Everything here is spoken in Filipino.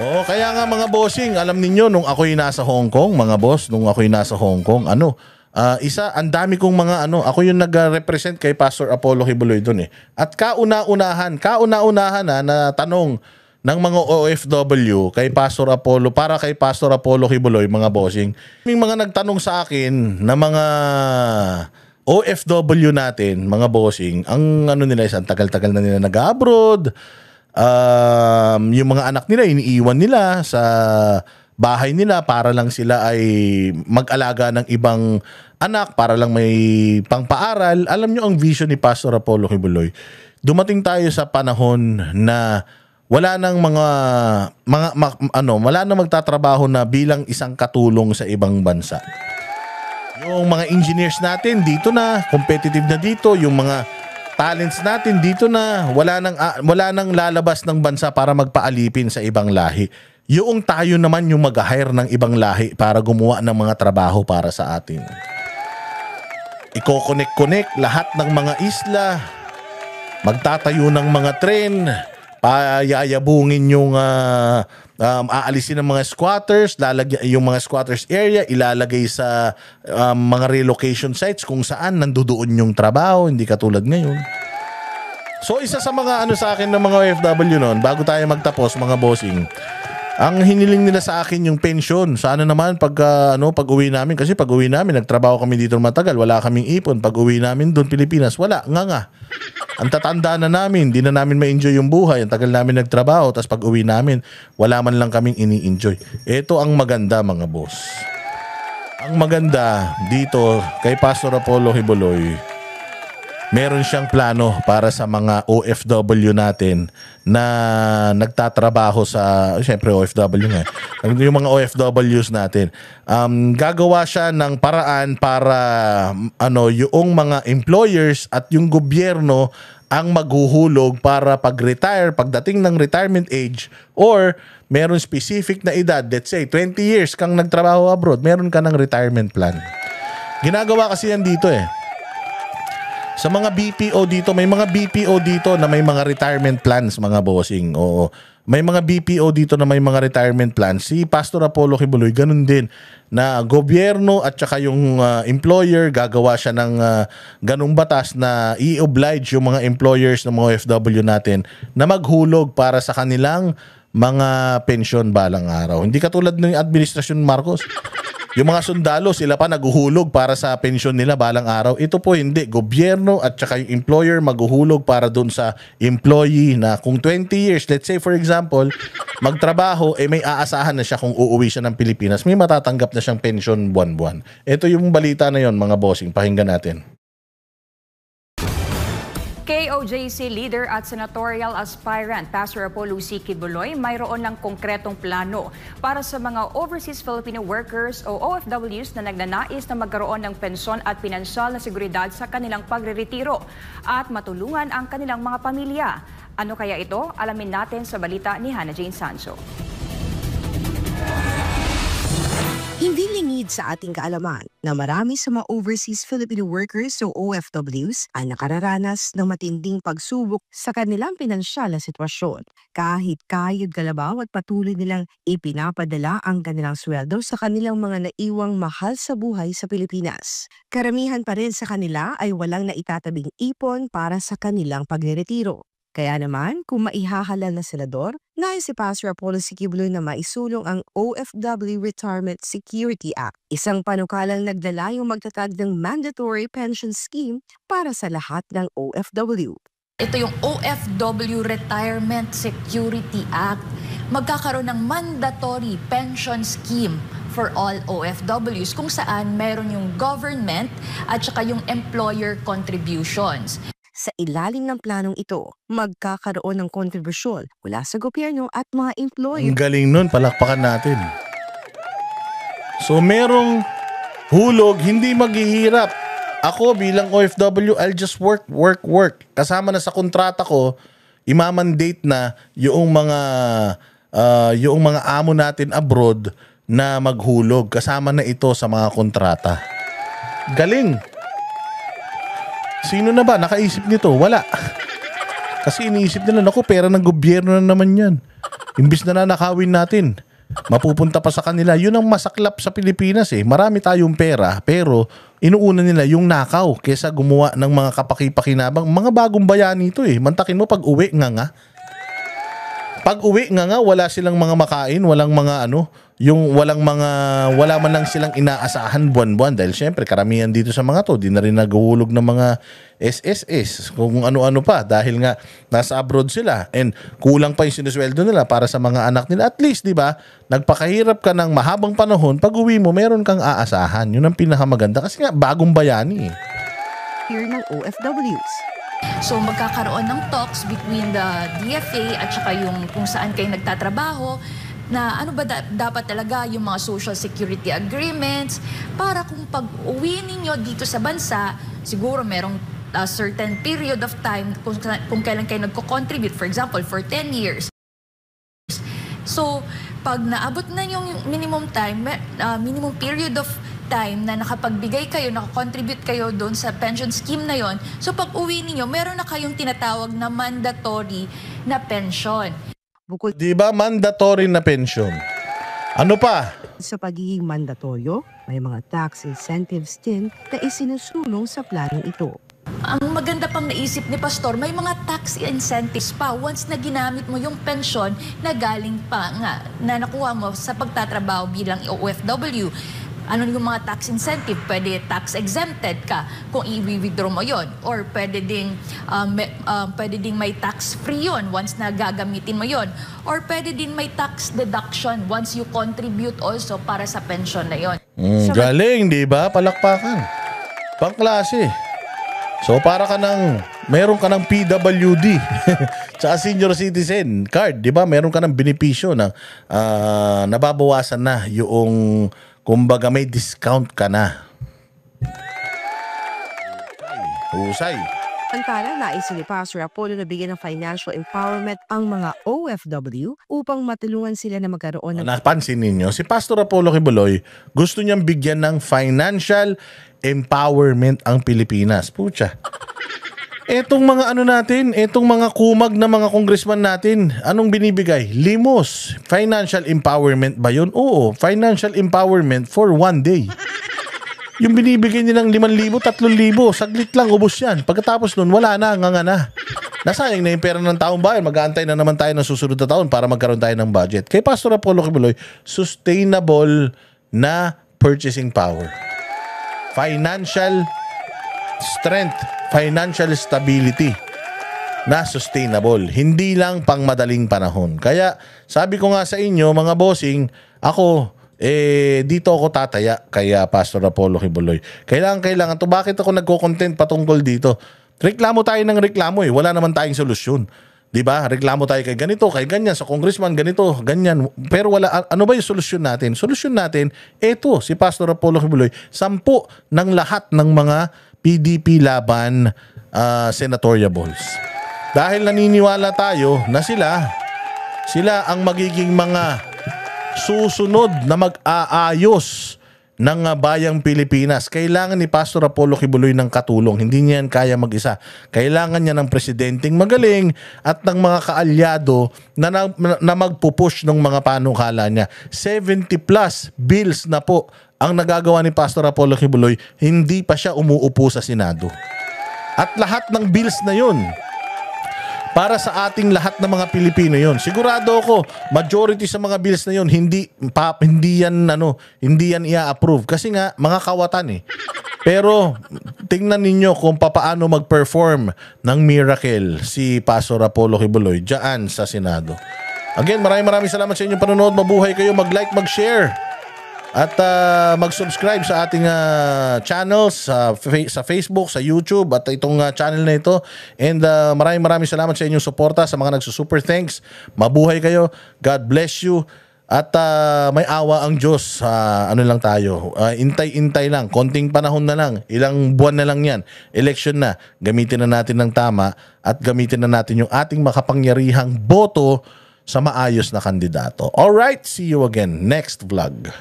Oo, kaya nga mga bossing, alam ninyo nung ako'y nasa Hong Kong, mga boss, nung ako'y nasa Hong Kong, ang dami kong mga ako yung nag-represent kay Pastor Apollo Kibuloy doon eh. At kauna-unahan na tanong ng mga OFW kay Pastor Apollo, para kay Pastor Apollo Kibuloy, mga bossing. May mga nagtanong sa akin na mga OFW natin, mga bossing, ang nila is ang tagal-tagal na nila nag-abroad. Yung mga anak nila iniiwan nila sa bahay nila para lang sila ay mag-alaga ng ibang anak, para lang may pangpaaral. Alam nyo ang vision ni Pastor Apollo Kibuloy. Dumating tayo sa panahon na wala nang wala nang magtatrabaho na bilang isang katulong sa ibang bansa. Yung mga engineers natin dito na, competitive na dito, yung mga talents natin dito na, wala nang lalabas ng bansa para magpaalipin sa ibang lahi. Yung tayo naman yung mag-hire ng ibang lahi para gumawa ng mga trabaho para sa atin. Iko-connect lahat ng mga isla, magtatayo ng mga tren, payayabungin yung aalisin ng mga squatters, yung mga squatters area ilalagay sa mga relocation sites kung saan nandoon yung trabaho, hindi katulad ngayon. So isa sa mga sa akin ng mga OFW noon, bago tayo magtapos mga bossing, ang hiniling nila sa akin yung pension. Sana naman pag uwi namin, kasi pag uwi namin nagtrabaho kami dito matagal, wala kaming ipon. Pag uwi namin doon Pilipinas, wala nga. Ang tatanda na namin, di na namin ma-enjoy yung buhay. Ang tagal namin nagtrabaho, tapos pag uwi namin, wala man lang kaming ini-enjoy. Ito ang maganda, mga boss. Ang maganda dito kay Pastor Apollo Kibuloy, meron siyang plano para sa mga OFW natin na nagtatrabaho sa, siyempre OFW nga, yung mga OFWs natin. Gagawa siya ng paraan para yung mga employers at yung gobyerno ang maghuhulog para pag-retire, pagdating ng retirement age, or meron specific na edad, let's say 20 years kang nagtrabaho abroad, meron ka ng retirement plan. Ginagawa kasi yan dito eh. Sa mga BPO dito, may mga BPO dito na may mga retirement plans, mga bossing. Oo. May mga BPO dito na may mga retirement plans. Si Pastor Apollo Kibuloy, ganun din. Na gobyerno at saka yung employer, gagawa siya ng ganung batas na i-oblige yung mga employers ng mga OFW natin na maghulog para sa kanilang mga pensyon balang araw. Hindi katulad ng administrasyon Marcos. Yung mga sundalo, sila pa naguhulog para sa pensyon nila balang araw. Ito po hindi. Gobyerno at saka yung employer maguhulog para dun sa employee na kung 20 years, let's say for example, magtrabaho, may aasahan na siya kung uuwi siya ng Pilipinas. May matatanggap na siyang pensyon buwan-buwan. Ito yung balita na yon, mga bossing. Pakinggan natin. KOJC leader at senatorial aspirant Pastor Apollo C. Kibuloy mayroon ng konkretong plano para sa mga overseas Filipino workers o OFWs na nagnanais na magkaroon ng pensyon at pinansyal na seguridad sa kanilang pagreretiro at matulungan ang kanilang mga pamilya. Ano kaya ito? Alamin natin sa balita ni Hannah Jane Sanso. Hindi lingid sa ating kaalaman na marami sa mga overseas Filipino workers o OFWs ang nakararanas ng matinding pagsubok sa kanilang pinansyal na sitwasyon. Kahit kayod kalabaw at patuloy nilang ipinapadala ang kanilang sweldo sa kanilang mga naiwang mahal sa buhay sa Pilipinas. Karamihan pa rin sa kanila ay walang naitatabing ipon para sa kanilang pagreretiro. Kaya naman, kung maihahalal na senador, nais si Pastor Apollo C. Kibuloy na maisulong ang OFW Retirement Security Act, isang panukalang naglalayong magtatag ng mandatory pension scheme para sa lahat ng OFW. Ito yung OFW Retirement Security Act. Magkakaroon ng mandatory pension scheme for all OFWs kung saan meron yung government at saka yung employer contributions. Sa ilalim ng planong ito, magkakaroon ng kontribusyon mula sa gobyerno at mga employer. Ang galing nun, palakpakan natin. So merong hulog, hindi maghihirap. Ako bilang OFW, I'll just work. Kasama na sa kontrata ko, imamandate na yung mga amo natin abroad na maghulog. Kasama na ito sa mga kontrata. Galing. Sino na ba nakaisip nito? Wala. Kasi iniisip nila, naku, pera ng gobyerno na naman yan. Imbis na nanakawin natin, mapupunta pa sa kanila. Yun ang masaklap sa Pilipinas eh. Marami tayong pera, pero inuuna nila yung nakaw kesa gumawa ng mga kapaki-pakinabang. Mga bagong bayani ito eh. Mantakin mo pag uwi nga. Pag uwi nga, wala silang mga makain, walang mga wala man lang silang inaasahan buwan-buwan dahil syempre karamihan dito sa mga to, di na rin naghuhulog ng mga SSS, kung ano-ano pa dahil nga nasa abroad sila and kulang pa yung sinusweldo nila para sa mga anak nila. At least, di ba, nagpakahirap ka ng mahabang panahon, pag uwi mo, meron kang aasahan. Yun ang pinakamaganda kasi nga bagong bayani eh. Fear ng OFWs. So magkakaroon ng talks between the DFA at saka yung kung saan kayo nagtatrabaho na ano ba dapat talaga yung mga social security agreements para kung pag-uwi ninyo dito sa bansa, siguro merong a certain period of time kung kailan kayo nagko-contribute, for example, for 10 years. So, pag naabot na yung minimum time, minimum period of time na nakapagbigay kayo, nakakontribute kayo doon sa pension scheme na yon. So, pag uwi ninyo, meron na kayong tinatawag na mandatory na pension. Bukod Di ba mandatory na pension? Ano pa? sa pagiging mandatoryo, may mga tax incentives din na isinusulong sa planong ito. Ang maganda pang naisip ni Pastor, may mga tax incentives pa once na ginamit mo yung pensyon na galing pa nga, na nakuha mo sa pagtatrabaho bilang OFW. Ano yung mga tax incentive? Pwede tax exempted ka kung i-withdraw mo yon, or pwede ding may tax free yon once na gagamitin mo yon, or pwede din may tax deduction once you contribute also para sa pension na yon. Galing, di ba? Palakpakan. Pangklase. So para ka meron ka ng PWD tsaka senior citizen card, di ba? Meron ka ng benepisyo na nababawasan na yung, kumbaga may discount ka na. Husay. Antala, nais ni Pastor Apollo na bigyan ng financial empowerment ang mga OFW upang matulungan sila na magkaroon ng Napansin ninyo, si Pastor Apollo Kibuloy, gusto niyang bigyan ng financial empowerment ang Pilipinas. Pucha. Etong mga etong mga kumag na mga congressman natin, anong binibigay? Limos. Financial empowerment ba yun? Oo, financial empowerment for one day. Yung binibigay nilang 5,000, 3,000, saglit lang, ubos yan. Pagkatapos nun, wala na, nga na. Nasayang na yung pera ng taong bayan. Mag-aantay na naman tayo ng susunod na taon para magkaroon tayo ng budget. Kay Pastor Apollo Kibuloy, sustainable na purchasing power. Financial strength, financial stability na sustainable. Hindi lang pang madaling panahon. Kaya sabi ko nga sa inyo, mga bossing, ako, dito ako tataya kaya Pastor Apollo Kibuloy. Kailangan to. Bakit ako nagko-content patungkol dito? Reklamo tayo ng reklamo eh. Wala naman tayong solusyon. Diba? Reklamo tayo kay ganito, kay ganyan, sa congressman, ganito, ganyan. Pero wala, ano ba yung solusyon natin? Solusyon natin, eto, si Pastor Apollo Kibuloy, 10 ng lahat ng mga PDP laban senatorial balls. Dahil naniniwala tayo na sila ang magiging mga susunod na mag-aayos ng bayang Pilipinas. Kailangan ni Pastor Apollo Kibuloy ng katulong. Hindi niya yan kaya mag-isa. Kailangan niya ng presidenteng magaling at ng mga kaalyado na magpupush ng mga panukala niya. 70 plus bills na po ang nagagawa ni Pastor Apollo Kibuloy, hindi pa siya umuupo sa Senado. At lahat ng bills na yun, para sa ating lahat ng mga Pilipino yon. Sigurado ako, majority sa mga bills na yon hindi yan i-approve kasi nga mga kawatan eh. Pero tingnan ninyo kung paano mag-perform ng miracle si Pastor Apollo Kibuloy diyan sa Senado. Again, maraming salamat sa inyong panonood. Mabuhay kayo, mag-like, mag-share. At mag-subscribe sa ating channels sa Facebook, sa YouTube at itong channel na ito. And maraming salamat sa inyong suporta, sa mga nagsusuper thanks. Mabuhay kayo. God bless you. At may awa ang Diyos. Ano lang tayo. Intay lang. Konting panahon na lang. Ilang buwan na lang yan. Election na. Gamitin na natin ng tama at gamitin na natin yung ating makapangyarihang boto sa maayos na kandidato. Alright, see you again next vlog.